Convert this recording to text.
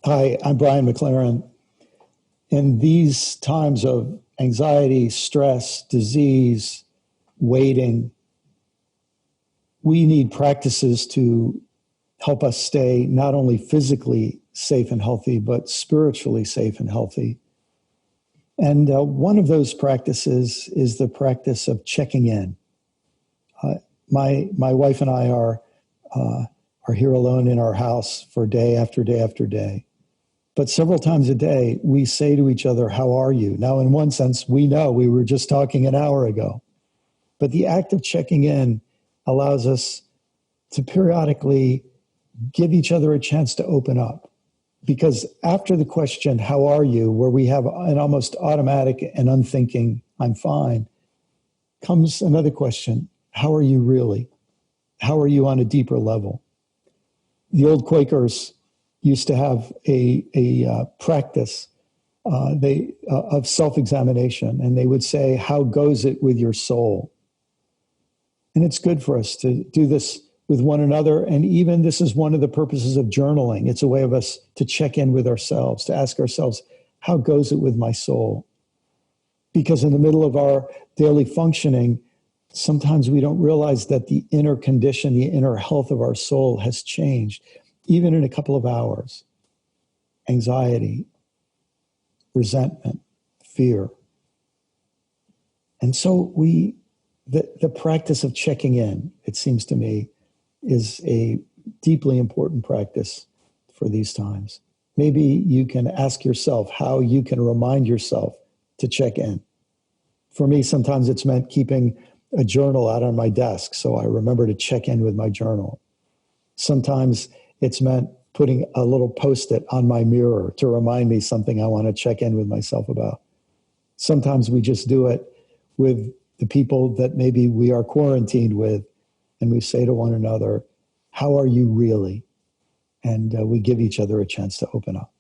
Hi, I'm Brian McLaren. In these times of anxiety, stress, disease, waiting, we need practices to help us stay not only physically safe and healthy, but spiritually safe and healthy. And one of those practices is the practice of checking in. My wife and I are here alone in our house for day after day after day. But several times a day, we say to each other, "How are you?" Now, in one sense, we know we were just talking an hour ago. But the act of checking in allows us to periodically give each other a chance to open up. Because after the question, "How are you?" where we have an almost automatic and unthinking, "I'm fine," comes another question, "How are you really? How are you on a deeper level?" The old Quakers used to have a practice of self-examination, and they would say, "How goes it with your soul?" And it's good for us to do this with one another, and even this is one of the purposes of journaling. It's a way of us to check in with ourselves, to ask ourselves, "How goes it with my soul?" Because in the middle of our daily functioning, sometimes we don't realize that the inner condition, the inner health of our soul has changed, even in a couple of hours. Anxiety, resentment, fear. And so the practice of checking in, it seems to me, is a deeply important practice for these times. Maybe you can ask yourself how you can remind yourself to check in. For me, sometimes it's meant keeping a journal out on my desk so I remember to check in with my journal. Sometimes it's meant putting a little Post-it on my mirror to remind me something I want to check in with myself about. Sometimes we just do it with the people that maybe we are quarantined with, and we say to one another, "How are you really?" And we give each other a chance to open up.